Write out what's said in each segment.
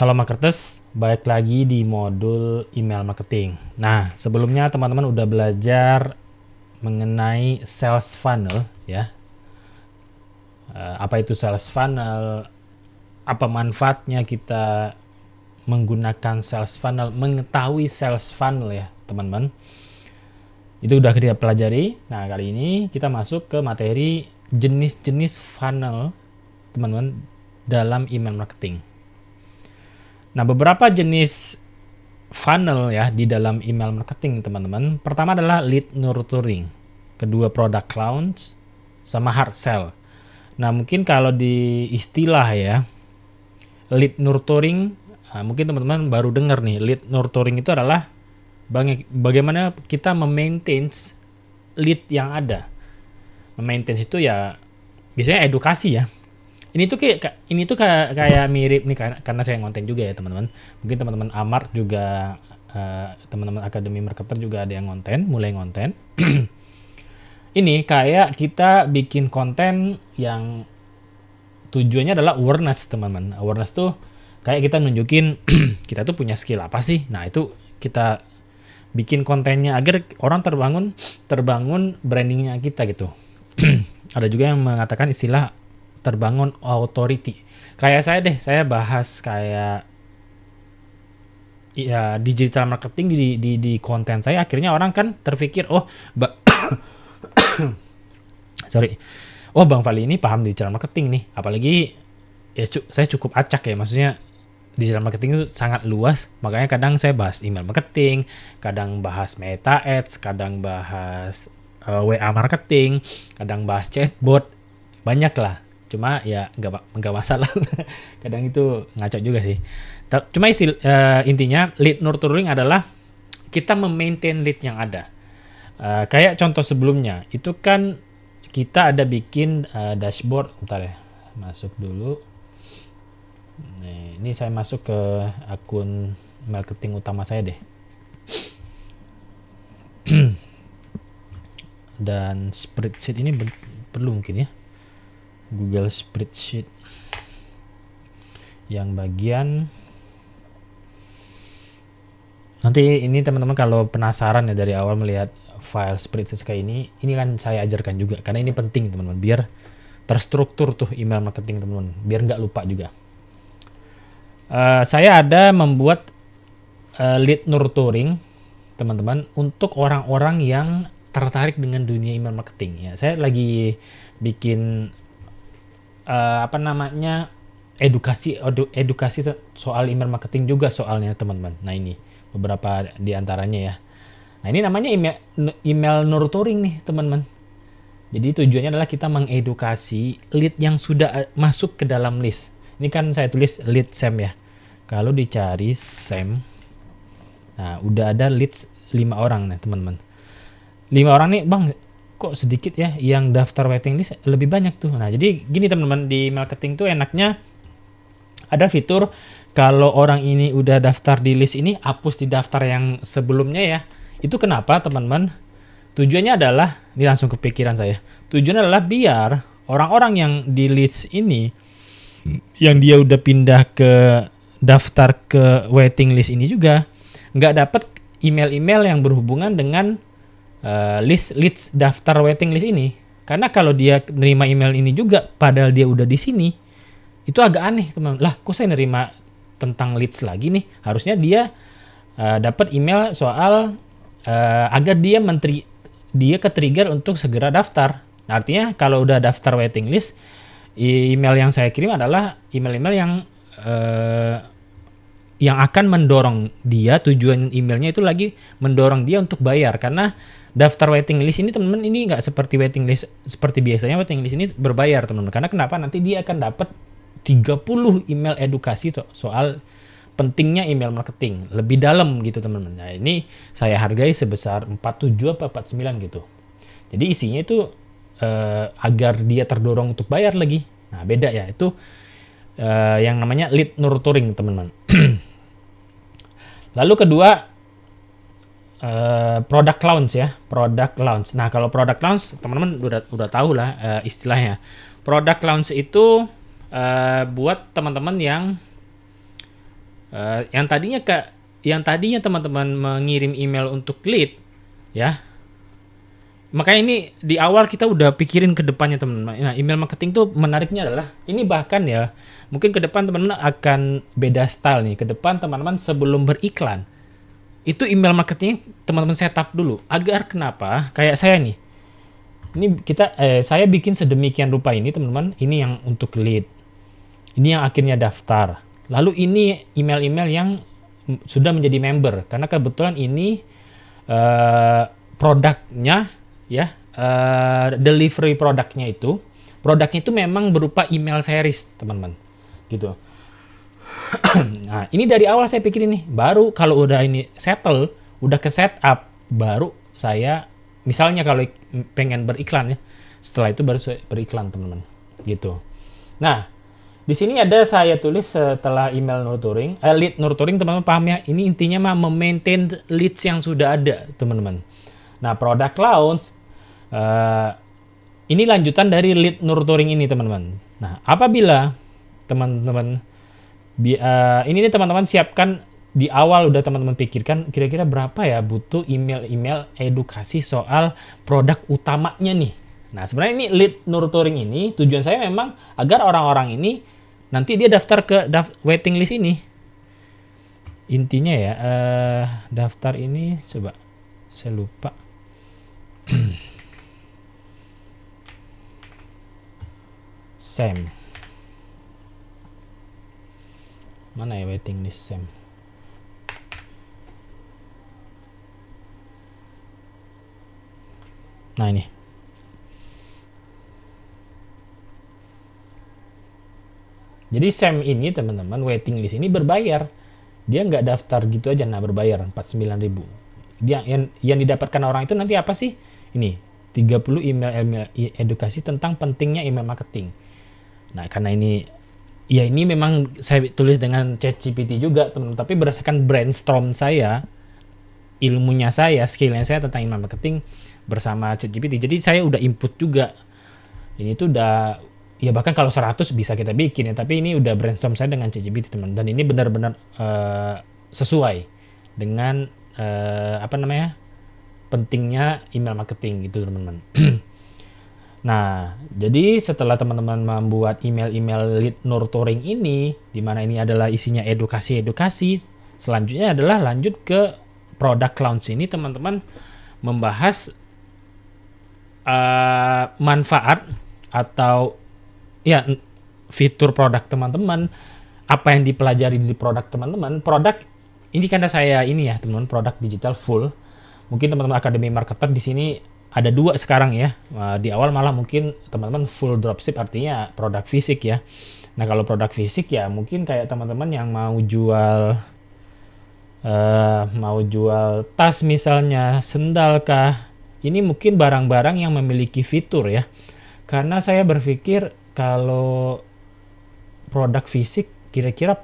Halo marketers, balik lagi di modul email marketing. Nah, sebelumnya teman-teman udah belajar mengenai sales funnel ya. Apa itu sales funnel? Apa manfaatnya kita menggunakan sales funnel, mengetahui sales funnel ya, teman-teman. Itu udah kita pelajari. Nah, kali ini kita masuk ke materi jenis-jenis funnel, teman-teman, dalam email marketing. Nah, beberapa jenis funnel ya di dalam email marketing, teman-teman. Pertama adalah lead nurturing, kedua product launch, sama hard sell. Nah, mungkin kalau di istilah ya, lead nurturing, mungkin teman-teman baru dengar nih, lead nurturing itu adalah bagaimana kita memaintain lead yang ada. Memaintain itu ya biasanya edukasi ya. Ini tuh kayak mirip nih, karena saya ngonten juga ya teman-teman. Mungkin teman-teman Amar juga, teman-teman Akademi Marketer juga ada yang mulai ngonten. Ini kayak kita bikin konten yang tujuannya adalah awareness, teman-teman. Awareness tuh kayak kita nunjukin kita tuh punya skill apa sih. Nah, itu kita bikin kontennya agar orang terbangun brandingnya kita gitu. Ada juga yang mengatakan istilah terbangun authority. Kayak saya deh, saya bahas kayak ya digital marketing di konten saya, akhirnya orang kan terpikir, sorry, Bang Fali ini paham digital marketing nih. Apalagi ya saya cukup acak ya, maksudnya digital marketing itu sangat luas, makanya kadang saya bahas email marketing, kadang bahas meta ads, kadang bahas WA marketing, kadang bahas chatbot, banyak lah. Cuma ya nggak masalah. Kadang itu ngaco juga sih. Cuma intinya lead nurturing adalah kita memaintain lead yang ada. Kayak contoh sebelumnya itu kan kita ada bikin dashboard. Bentar ya, masuk dulu. Nih, ini saya masuk ke akun marketing utama saya deh. Dan spreadsheet ini perlu mungkin ya. Google Spreadsheet yang bagian nanti ini, teman-teman kalau penasaran ya dari awal melihat file spreadsheet kayak ini kan saya ajarkan juga karena ini penting teman-teman, biar terstruktur tuh email marketing teman-teman, biar nggak lupa juga. Saya ada membuat lead nurturing teman-teman untuk orang-orang yang tertarik dengan dunia email marketing ya. Saya lagi bikin edukasi soal email marketing juga soalnya teman-teman. Nah, ini beberapa di antaranya ya. Nah, ini namanya email nurturing nih teman-teman. Jadi tujuannya adalah kita mengedukasi lead yang sudah masuk ke dalam list. Ini kan saya tulis lead SEM ya. Kalau dicari SEM, nah udah ada leads 5 orang nih teman-teman. 5 orang nih, Bang, kok sedikit ya yang daftar waiting list, lebih banyak tuh. Nah, jadi gini teman-teman, di marketing tuh enaknya ada fitur kalau orang ini udah daftar di list ini, hapus di daftar yang sebelumnya ya. Itu kenapa teman-teman? Tujuannya adalah, ini langsung kepikiran saya, tujuannya adalah biar orang-orang yang di list ini, yang dia udah pindah ke daftar ke waiting list ini juga nggak dapat email-email yang berhubungan dengan list daftar waiting list ini. Karena kalau dia nerima email ini juga padahal dia udah di sini, itu agak aneh teman. Lah, kok saya nerima tentang leads lagi nih? Harusnya dia dapat email soal agar dia ke-trigger untuk segera daftar. Nah, artinya kalau udah daftar waiting list, email yang saya kirim adalah email-email yang akan mendorong dia, tujuan emailnya itu lagi mendorong dia untuk bayar. Karena daftar waiting list ini teman-teman, ini nggak seperti waiting list seperti biasanya. Waiting list ini berbayar teman-teman. Karena kenapa? Nanti dia akan dapat 30 email edukasi soal pentingnya email marketing lebih dalam gitu teman-teman. Nah, ini saya hargai sebesar 47 apa 49 gitu. Jadi isinya itu agar dia terdorong untuk bayar lagi. Nah, beda ya, itu yang namanya lead nurturing teman-teman. Lalu kedua, product launch ya, product launch. Nah, kalau product launch teman-teman udah tahu lah istilahnya. Product launch itu buat teman-teman yang Yang tadinya teman-teman mengirim email untuk lead, ya. Makanya ini di awal kita udah pikirin ke depannya teman-teman. Nah, email marketing tuh menariknya adalah ini bahkan ya, mungkin ke depan teman-teman akan beda style nih. Ke depan teman-teman sebelum beriklan, itu email marketing teman-teman setup dulu. Agar kenapa? Kayak saya nih. Saya bikin sedemikian rupa ini teman-teman. Ini yang untuk lead. Ini yang akhirnya daftar. Lalu ini email-email yang sudah menjadi member, karena kebetulan ini produknya ya, delivery produknya itu memang berupa email series teman-teman gitu. Nah ini dari awal saya pikir ini, baru kalau udah ini settle, udah ke setup, baru saya misalnya kalau pengen beriklan ya, setelah itu baru saya beriklan teman-teman gitu. Nah di sini ada saya tulis setelah email nurturing, lead nurturing teman-teman paham ya. Ini intinya mah memaintain leads yang sudah ada teman-teman. Nah product launch ini lanjutan dari lead nurturing ini teman-teman. Nah apabila teman-teman ini nih teman-teman siapkan di awal, udah teman-teman pikirkan kira-kira berapa ya butuh email-email edukasi soal produk utamanya nih. Nah sebenarnya ini lead nurturing ini tujuan saya memang agar orang-orang ini nanti dia daftar ke waiting list ini. Intinya ya, daftar ini coba saya lupa. Sam. Mana ya waiting list Sam? Nah ini. Jadi Sam ini teman-teman waiting list ini berbayar. Dia nggak daftar gitu aja, nah berbayar 49.000. Dia yang didapatkan orang itu nanti apa sih? Ini 30 email edukasi tentang pentingnya email marketing. Nah karena ini ya ini memang saya tulis dengan ChatGPT juga teman-teman, tapi berdasarkan brainstorm saya, ilmunya saya, skillnya saya tentang email marketing bersama ChatGPT. Jadi saya udah input juga. Ini tuh udah ya bahkan kalau 100 bisa kita bikin ya, tapi ini udah brainstorm saya dengan ChatGPT teman, dan ini benar-benar sesuai dengan pentingnya email marketing gitu teman-teman. Nah jadi setelah teman-teman membuat email-email lead nurturing ini, dimana ini adalah isinya edukasi, selanjutnya adalah lanjut ke product launch. Ini teman-teman membahas manfaat atau ya fitur produk teman-teman, apa yang dipelajari di produk teman-teman. Produk ini karena saya ini ya teman-teman, produk digital full. Mungkin teman-teman akademi marketer di sini ada 2 sekarang ya. Di awal malah mungkin teman-teman full dropship, artinya produk fisik ya. Nah kalau produk fisik ya mungkin kayak teman-teman yang mau jual tas misalnya, sendal kah, ini mungkin barang-barang yang memiliki fitur ya. Karena saya berpikir kalau produk fisik kira-kira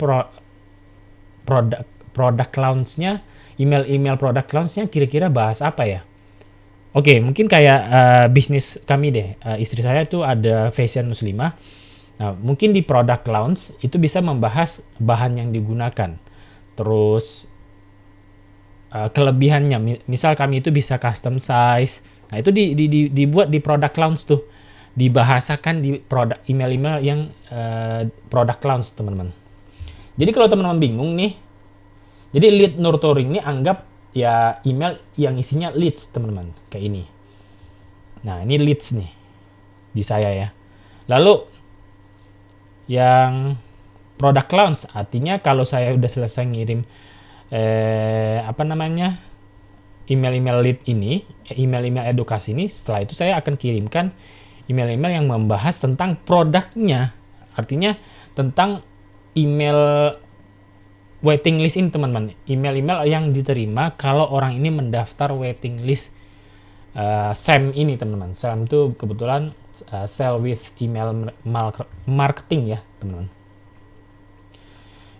produk launch-nya, email produk launch-nya kira-kira bahas apa ya? Oke, mungkin kayak bisnis kami deh. Istri saya itu ada fashion muslimah. Nah, mungkin di produk launch itu bisa membahas bahan yang digunakan. Terus kelebihannya, misal kami itu bisa custom size. Nah, itu dibuat di produk launch tuh. Dibahasakan di produk email-email yang produk launch teman-teman. Jadi kalau teman-teman bingung nih, jadi lead nurturing ini anggap ya email yang isinya leads teman-teman, kayak ini. Nah ini leads nih di saya ya. Lalu yang product launch artinya kalau saya udah selesai ngirim email-email lead ini, email-email edukasi ini, setelah itu saya akan kirimkan email-email yang membahas tentang produknya, artinya tentang email waiting list ini teman-teman, email-email yang diterima kalau orang ini mendaftar waiting list SAM ini teman-teman. SAM itu kebetulan sell with email marketing ya teman-teman.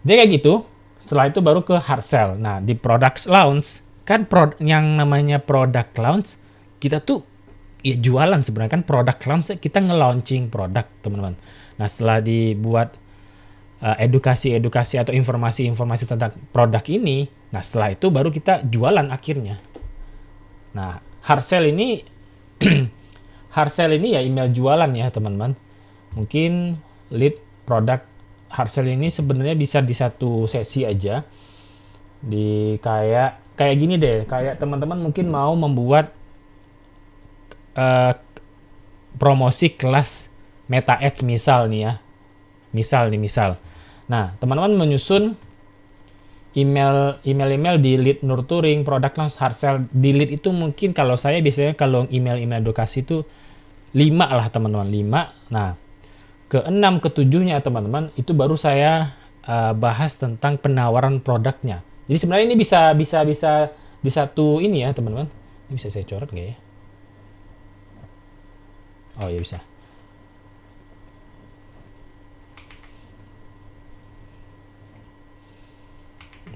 Jadi kayak gitu. Setelah itu baru ke hard sell. Nah di product launch kan yang namanya product launch kita tuh ya jualan sebenarnya kan. Product launch kita nge-launching produk teman-teman. Nah setelah dibuat edukasi-edukasi atau informasi-informasi tentang produk ini. Nah, setelah itu baru kita jualan akhirnya. Nah, hard sell ini hard sell ini ya email jualan ya, teman-teman. Mungkin lead produk hard sell ini sebenarnya bisa di satu sesi aja. Di kayak gini deh, kayak teman-teman mungkin mau membuat eh, promosi kelas Meta Ads misal nih ya. Misal. Nah, teman-teman menyusun email di lead nurturing, product launch, hard sell. Di lead itu mungkin kalau saya biasanya kalau email edukasi itu 5 lah teman-teman, 5. Nah, ke-6 ke-7-nya teman-teman itu baru saya bahas tentang penawaran produknya. Jadi sebenarnya ini bisa di satu ini ya teman-teman. Ini bisa saya coret nggak ya? Oh ya bisa.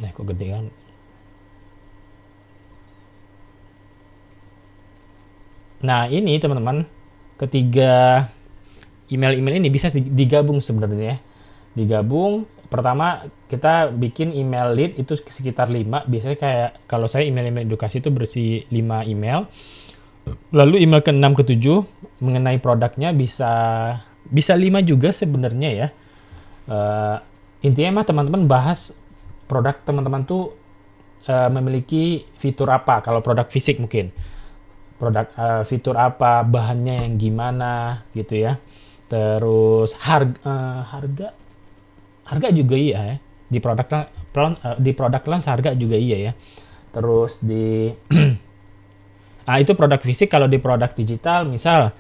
Nah, kok gede kan? Nah, ini teman-teman, ketiga email-email ini bisa digabung sebenarnya ya. Digabung, pertama kita bikin email lead itu sekitar 5. Biasanya kayak kalau saya email-email edukasi itu bersih 5 email. Lalu email ke-6 ke-7 mengenai produknya bisa 5 juga sebenarnya ya. Eh, Intinya mah teman-teman bahas produk teman-teman tuh memiliki fitur apa. Kalau produk fisik mungkin produk fitur apa, bahannya yang gimana gitu ya. Terus harga juga iya ya. Di produk launch harga juga iya ya. Terus itu produk fisik. Kalau di produk digital misal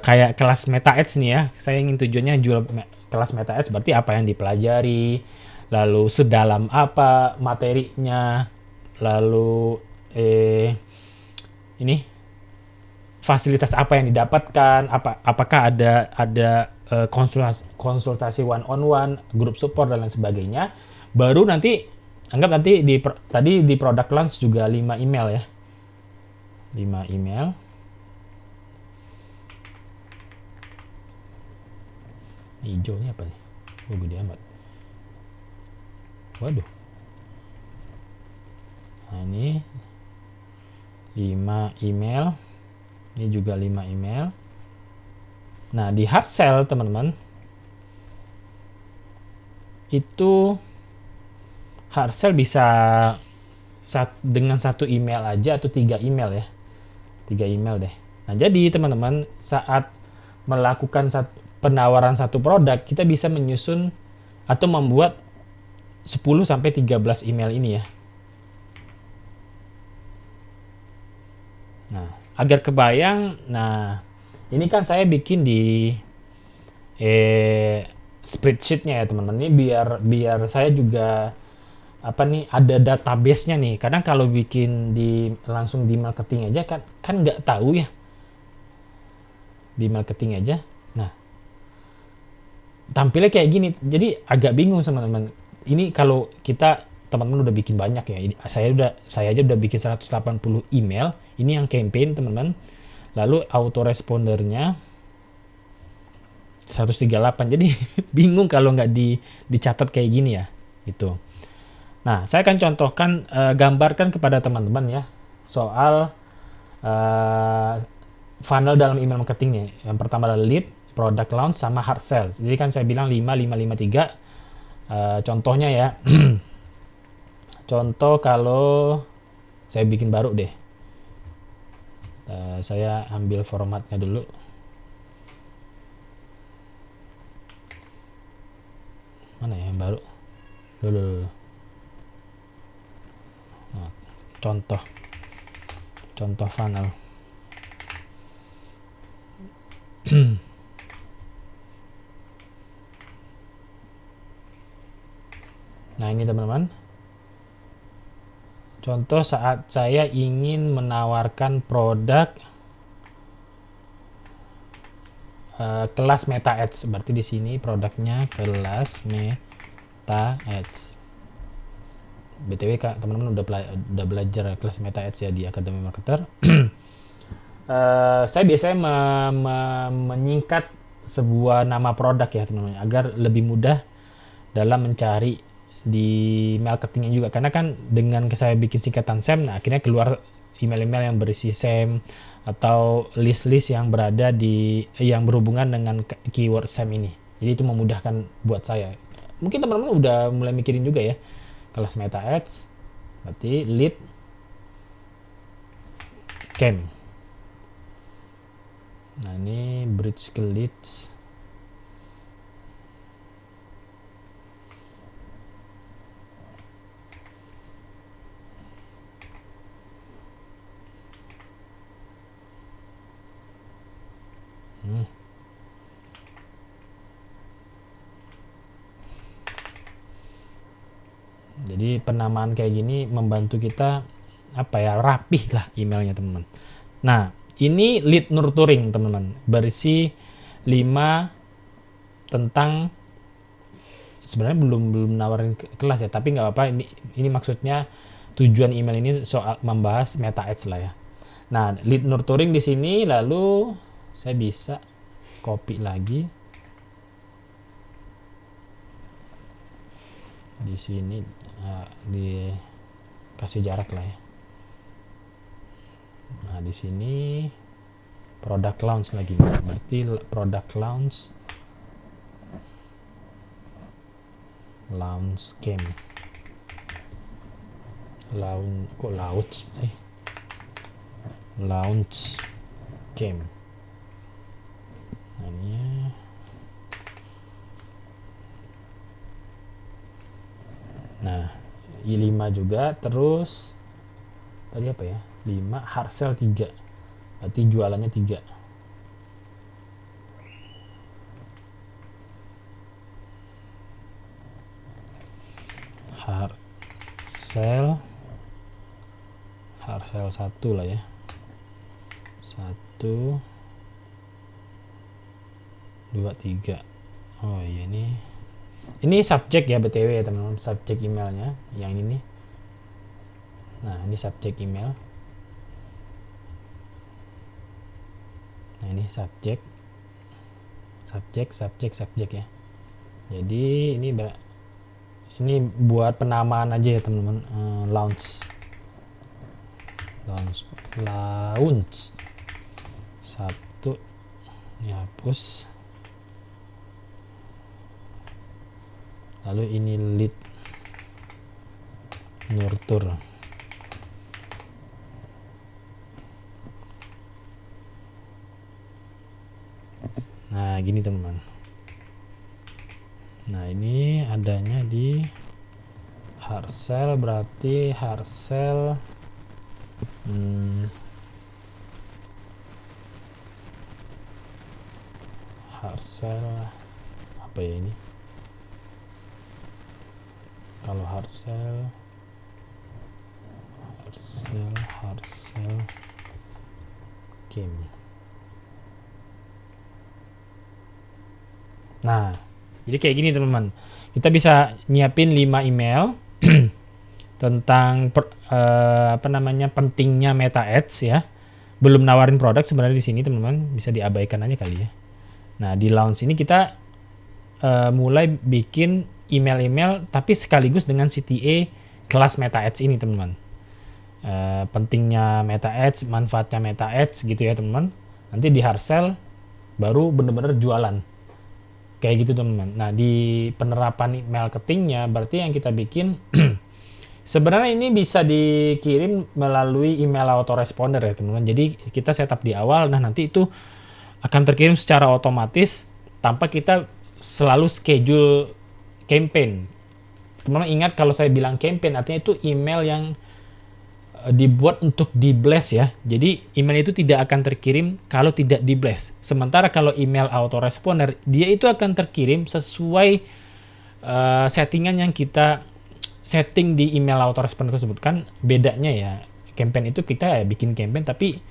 kayak kelas Meta Ads nih ya. Saya ingin tujuannya jual kelas Meta Ads berarti apa yang dipelajari, lalu sedalam apa materinya, lalu ini fasilitas apa yang didapatkan, apakah ada konsultasi one on one, grup support dan lain sebagainya. Baru nanti anggap nanti tadi di product launch juga 5 email ya. 5 email. Hijau ini apa nih? Oh, gede amat. Waduh. Nah, ini 5 email. Ini juga 5 email. Nah, di hard sell, teman-teman, itu hard sell bisa dengan 1 email aja atau 3 email ya. 3 email deh. Nah, jadi teman-teman, saat melakukan penawaran satu produk, kita bisa menyusun atau membuat 10 sampai 13 email ini ya. Nah, agar kebayang, nah ini kan saya bikin di spreadsheet-nya ya teman-teman. Ini biar saya juga ada database-nya nih. Kadang kalau bikin langsung di marketing aja kan nggak tahu ya. Di marketing aja. Nah, tampilnya kayak gini. Jadi agak bingung sama teman-teman. Ini kalau kita teman-teman udah bikin banyak ya. Saya aja udah bikin 180 email. Ini yang campaign, teman-teman. Lalu autorespondernya 138. Jadi bingung kalau nggak dicatat kayak gini ya. Gitu. Nah, saya akan contohkan, gambarkan kepada teman-teman ya soal funnel dalam email marketingnya. Yang pertama adalah lead, product launch, sama hard sell. Jadi kan saya bilang 5, 5, 5, 3. Contohnya ya. Contoh kalau saya bikin baru deh. Saya ambil formatnya dulu. Mana ya yang baru? Dulu. Nah, contoh funnel. Nah, ini teman-teman. Contoh saat saya ingin menawarkan produk kelas Meta Ads. Berarti di sini produknya kelas Meta Ads. BTW Kak, teman-teman udah belajar kelas Meta Ads ya di Akademi Marketer. Saya biasanya menyingkat sebuah nama produk ya teman-teman agar lebih mudah dalam mencari di marketingnya juga, karena kan dengan saya bikin singkatan SEM, nah akhirnya keluar email-email yang berisi SEM atau list-list yang berada di yang berhubungan dengan keyword SEM ini. Jadi itu memudahkan buat saya. Mungkin teman-teman udah mulai mikirin juga ya, kelas Meta Ads berarti lead cam. Nah ini bridge ke leads. Jadi penamaan kayak gini membantu kita rapih lah emailnya teman-teman. Nah ini lead nurturing teman-teman, berisi 5 tentang, sebenarnya belum nawarin kelas ya, tapi nggak apa-apa, ini maksudnya tujuan email ini soal membahas Meta Ads lah ya. Nah lead nurturing di sini, lalu saya bisa copy lagi di sini, dikasih jarak lah ya. Nah di sini product launch lagi, berarti product launch game, launch game. Nah I5 juga, terus tadi apa ya, 5 hard sell 3, berarti jualannya 3. Hard sell 1 lah ya, 1 2 3. Oh iya, ini subjek ya BTW ya teman-teman, subjek emailnya yang ini nih. Nah ini subjek email. Nah ini subjek ya. Jadi ini buat penamaan aja ya teman-teman. Launch 1, ini hapus. Lalu ini lead nurture. Nah gini teman-teman. Nah ini adanya di hard sell, berarti hard sell apa ya ini? Kalau hard sell game. Nah jadi kayak gini teman-teman, kita bisa nyiapin 5 email tentang pentingnya Meta Ads ya. Belum nawarin produk sebenarnya di sini teman-teman, bisa diabaikan aja kali ya. Nah di launch ini kita mulai bikin email-email tapi sekaligus dengan CTA kelas Meta Ads ini teman-teman. Pentingnya Meta Ads, manfaatnya Meta Ads gitu ya teman-teman. Nanti di hard sell baru bener-bener jualan kayak gitu teman-teman. Nah di penerapan marketingnya berarti yang kita bikin sebenarnya ini bisa dikirim melalui email autoresponder ya teman-teman. Jadi kita setup di awal, nah nanti itu akan terkirim secara otomatis tanpa kita selalu schedule campaign. Teman-teman ingat kalau saya bilang campaign artinya itu email yang dibuat untuk di blast ya. Jadi email itu tidak akan terkirim kalau tidak di blast. Sementara kalau email autoresponder dia itu akan terkirim sesuai settingan yang kita setting di email autoresponder tersebut. Kan bedanya ya, campaign itu kita ya bikin campaign tapi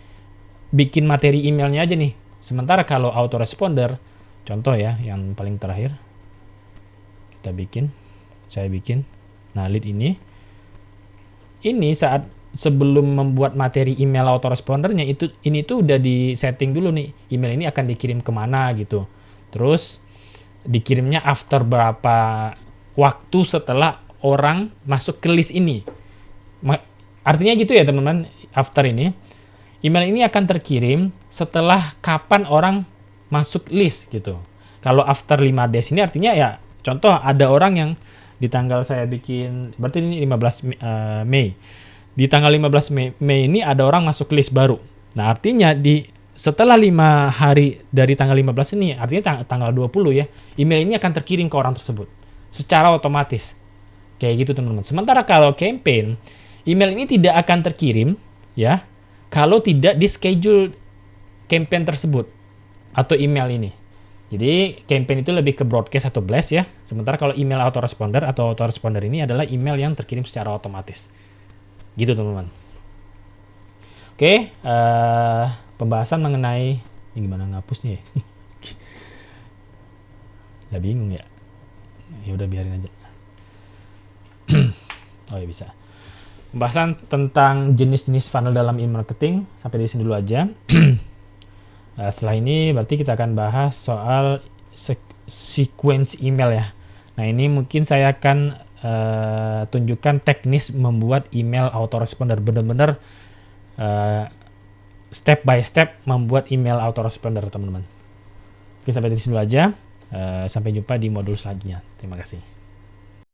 bikin materi emailnya aja nih. Sementara kalau autoresponder, contoh ya yang paling terakhir saya bikin. Nah lead ini saat sebelum membuat materi email autorespondernya ini tuh udah di setting dulu nih, email ini akan dikirim kemana gitu. Terus dikirimnya after berapa waktu setelah orang masuk ke list ini. Artinya gitu ya teman-teman, after ini, email ini akan terkirim setelah kapan orang masuk list gitu. Kalau after 5 days ini artinya ya, contoh ada orang yang di tanggal saya bikin, berarti ini 15 Mei. Di tanggal 15 Mei ini ada orang masuk list baru. Nah artinya setelah 5 hari dari tanggal 15 ini, artinya tanggal 20 ya, email ini akan terkirim ke orang tersebut secara otomatis. Kayak gitu teman-teman. Sementara kalau campaign, email ini tidak akan terkirim ya kalau tidak di schedule campaign tersebut atau email ini. Jadi campaign itu lebih ke broadcast atau blast ya. Sementara kalau email autoresponder atau autoresponder ini adalah email yang terkirim secara otomatis. Gitu teman-teman. Oke, pembahasan mengenai ini gimana ngapusnya ya? Ya bingung ya. Ya udah biarin aja. Oh ya bisa. Pembahasan tentang jenis-jenis funnel dalam email marketing sampai di sini dulu aja. Setelah ini berarti kita akan bahas soal sequence email ya. Nah ini mungkin saya akan tunjukkan teknis membuat email autoresponder, benar-benar step by step membuat email autoresponder teman-teman. Oke, sampai di sini dulu aja. Sampai jumpa di modul selanjutnya. Terima kasih.